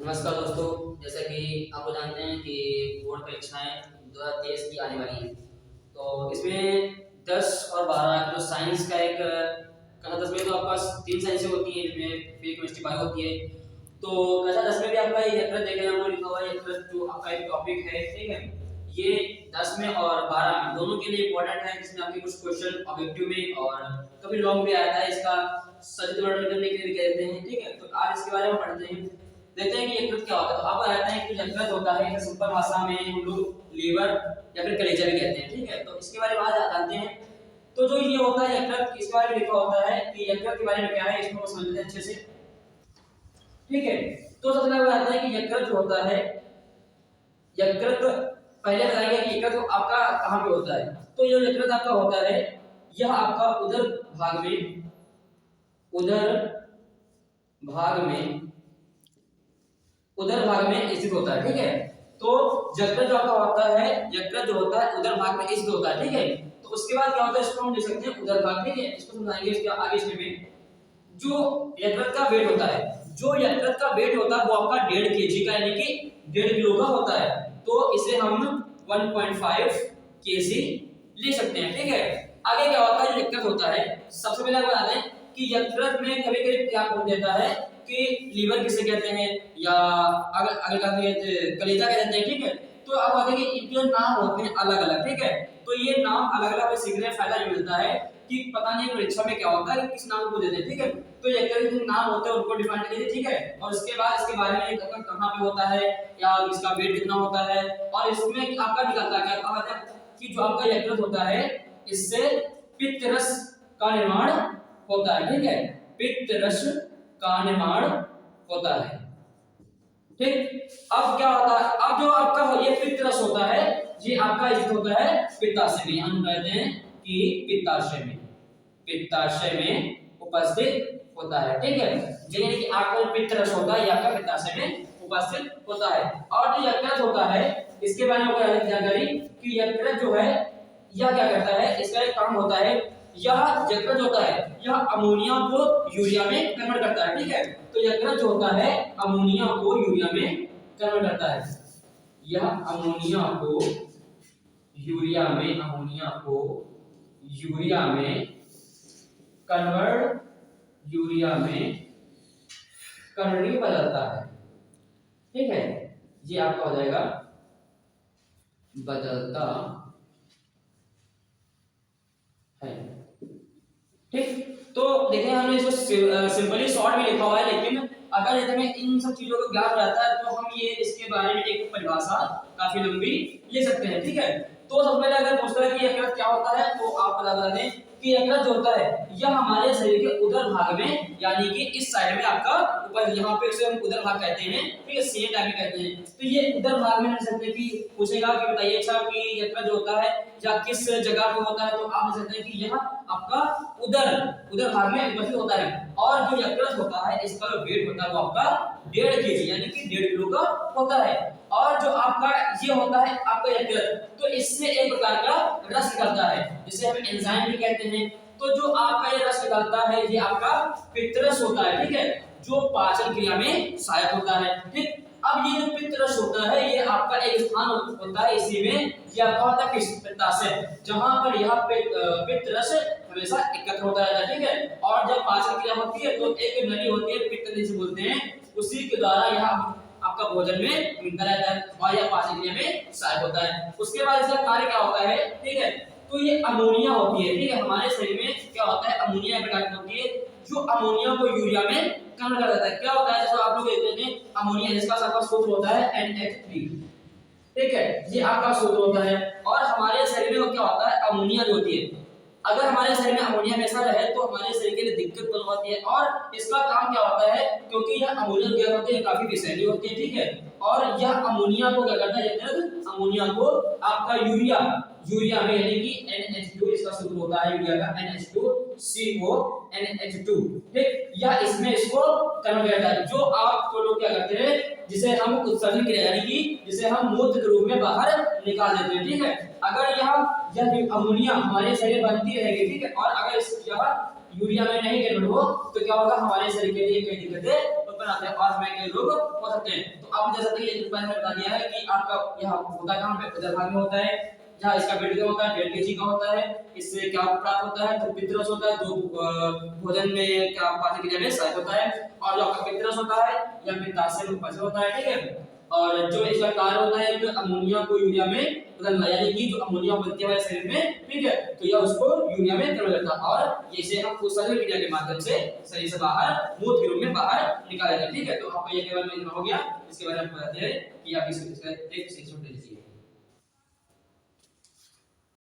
नमस्कार दोस्तों, जैसा कि आपको जानते हैं कि बोर्ड परीक्षाएं 2023 की आने वाली हैं। तो इसमें 10 और 12 जो साइंस का एक कक्षा 10 में तो आपके पास 3 साइंसें होती हैं, जिसमें फिजिक्स, केमिस्ट्री, बायो होती है। तो कक्षा 10 में भी आपका ये यकृत देखें, हमने लिखा हुआ है यकृत जो आपका एक टॉपिक है, ठीक है। ये 10 में और 12 में दोनों के लिए इंपॉर्टेंट है, जिसमें आपके कुछ क्वेश्चन ऑब्जेक्टिव में और कभी लॉन्ग भी आता है, इसका सही वर्णन करने के लिए कहते हैं, ठीक है। तो आज इसके बारे में पढ़ते हैं, देखते हैं कि यकृत क्या होता है। तो आपको कहते हैं कि यकृत होता है, इसे सिंपल भाषा में हम लोग लीवर या फिर कलेजा भी कहते हैं, ठीक है। तो इसके बारे में आज जानते हैं। तो जो ये होता है यकृत, इसके बारे में लिखा होता है कि यकृत के बारे में क्या है, इसको समझते हैं अच्छे से, ठीक है। तो सबसे पहले आता है कि यकृत जो होता है, यकृत पहले बताएंगे कि यकृत आपका कहाँ पे होता है। तो ये यकृत आपका होता है, यह आपका उदर भाग में, उदर भाग में स्थित होता है, ठीक है। तो यकृत जो आपका होता है, यकृत जो होता है उदर भाग में स्थित होता है, ठीक है। तो उसके बाद क्या होता है, इसको हम लिख सकते हैं उदर भाग, ठीक है। इसको समझाएंगे इसके आगे स्टेप में। जो यकृत का वेट होता है, जो यकृत का वेट होता है वो आपका 1.5 kg का, यानी कि 1.5 किलो का होता है। तो इसे हम 1.5 kg ले सकते हैं, ठीक है। आगे क्या होता है, जो यकृत होता है, सबसे पहले आपको बता दें कि यकृत में कभी-कभी क्या हो देता है कि लीवर किसे कहते हैं, या अगर अगर कहते हैं कलेजा कहते हैं, ठीक है। तो अब आते हैं कि इनके नाम होते हैं अलग-अलग, ठीक है। तो ये नाम अलग-अलग सीखने में फायदा ये मिलता है कि पता नहीं परीक्षा में क्या होता है, किस नाम को देते हैं, ठीक है। तो यकृत के नाम होते हैं उनको डिफाइन कर लीजिए, ठीक है। और उसके बाद इसके बारे में कहां पे होता है, या इसका वेट कितना होता है, और इसमें आपका निकलता है क्या होता है कि जो आपका यकृत होता है, इससे पित्त रस का निर्माण होता है, ठीक है। पित्त रस का निर्माण होता है, ठीक। अब क्या होता है, अब जो आपका ये पित्त रस होता है, ये आपका स्थित होता है पित्ताशय में। हम कहते हैं कि पित्ताशय में उपस्थित होता है, ठीक है। यानी कि आपका पित्त रस होता है, आपका पित्ताशय में उपस्थित होता है। और जो यकृत होता है, इसके बारे में जानकारी कि यकृत जो है यह क्या करता है, इसका एक काम होता है, यह यकृत होता है, यह अमोनिया को यूरिया में कन्वर्ट करता है, ठीक है। तो यकृत जो होता है अमोनिया को यूरिया में कन्वर्ट करता है, यह अमोनिया को यूरिया में कन्वर्ट बदलता है, ठीक है। ये आपका हो जाएगा बदलता है, ठीक। तो देखिए हमने इसको सिंपली शॉर्ट में लिखा हुआ है, लेकिन अगर यदि हमें इन सब चीजों को ज्ञान हो जाता है तो हम ये इसके बारे में एक परिभाषा काफी लंबी ले सकते हैं, ठीक है। तो सबसे पहले अगर पूछता है कि यकृत क्या होता है, तो आप बता दें कि यकृत जो होता है यह हमारे शरीर के उदर भाग में, यानी कि इस साइड में आपका ऊपर, यहाँ पे इसे हम उदर भाग कहते हैं, ठीक है, सीने टाइप में कहते हैं। तो ये उदर भाग में लिख सकते हैं कि पूछेगा कि बताइए अच्छा कि यकृत जो होता है या किस जगह पे होता है, तो आप लिख सकते हैं कि यह आपका उदर भाग में उपस्थित होता है। और जो यकृत होता है, इसका जो वेट होता है वो आपका 1.5 kg यानी कि 1.5 किलो का होता है। और जो आपका ये होता है आपका यकृत, तो इससे एक प्रकार का रस निकलता है, जिसे हम एंजाइम भी कहते हैं। तो जो आपका ये रस निकलता है, ये आपका पित्तरस होता है, ठीक है, जो पाचन क्रिया में सहायक होता है, ठीक। अब ये जो पित्तरस होता है, ये आपका एक स्थान होता है, इसी में ये आपका होता है पित्ताशय, जहां पर यह पित्तरस हमेशा एकत्र होता रहता है, ठीक है। और जब पाचन क्रिया होती है तो एक नली होती है, पित्त नली से बोलते हैं, उसी के द्वारा यह आपका भोजन में मिलता रहता है और यह पाचन क्रिया में सहायक होता है। उसके बाद इसका कार्य क्या होता है, ठीक है। तो ये अमोनिया होती है, ठीक है। हमारे शरीर में क्या होता है, अमोनिया प्रकार होती है, जो अमोनिया को यूरिया में कन्वर्ट कर देता है। क्या होता है, जैसे आप लोग देखते हैं अमोनिया, जिसका आपका सूत्र होता है NH3, ठीक है, ये आपका सूत्र होता है। और हमारे शरीर में क्या होता है, अमोनिया जो होती है, अगर हमारे शरीर में अमोनिया हमेशा रहे तो हमारे शरीर के लिए दिक्कत बन होती है। और इसका काम क्या होता है, क्योंकि यह अमोनिया गैस होती है, काफी विषैली होती है, ठीक है। और यह अमोनिया को क्या करता है, अमोनिया को आपका यूरिया में, यानी कि NH2 इसका सूत्र होता है यूरिया का, NH2CO NH2, ठीक। या इसमें इसको कन्वर्ट करता है, जो आप लोग क्या करते हैं, जिसे हम उत्सर्जन क्रिया, यानी कि जिसे हम मूत्र के रूप में बाहर निकाल देते हैं, ठीक है। अगर यह अमोनिया हमारे शरीर बनती रहेगी, ठीक है, और अगर यह यूरिया में नहीं कन्वर्ट हो तो क्या होगा, हमारे शरीर के लिए कई दिक्कतें उत्पन्न बनाते हैं और हमें कई रोग हो सकते हैं। तो आप जैसा कि ये मैंने बता दिया है कि आपका यह होता कहां पे, उदर भाग में होता है, जहां इसका पेट का होता है, पेट के जी का होता है, इससे क्या प्राप्त होता है, तो पित्तरस होता है, तो भोजन में क्या पाचन क्रिया में सहायक होता है, और जो आपका पित्तरस होता है या पित्ताशय में उपज होता है, ठीक है। और जो इसका कार्य होता है कि अमोनिया को यूरिया में बदलना, यानी कि जो अमोनिया बनती है हमारे शरीर में, ठीक है, तो यह उसको यूरिया में कन्वर्ट करता है और इसे हम कुशल क्रिया के माध्यम से शरीर से बाहर मूत्र के रूप में बाहर निकालेंगे, ठीक है। तो आपको ये केवल में हो गया, इसके बारे में बताते हैं कि आप इसका एक सेक्शन दे दीजिए।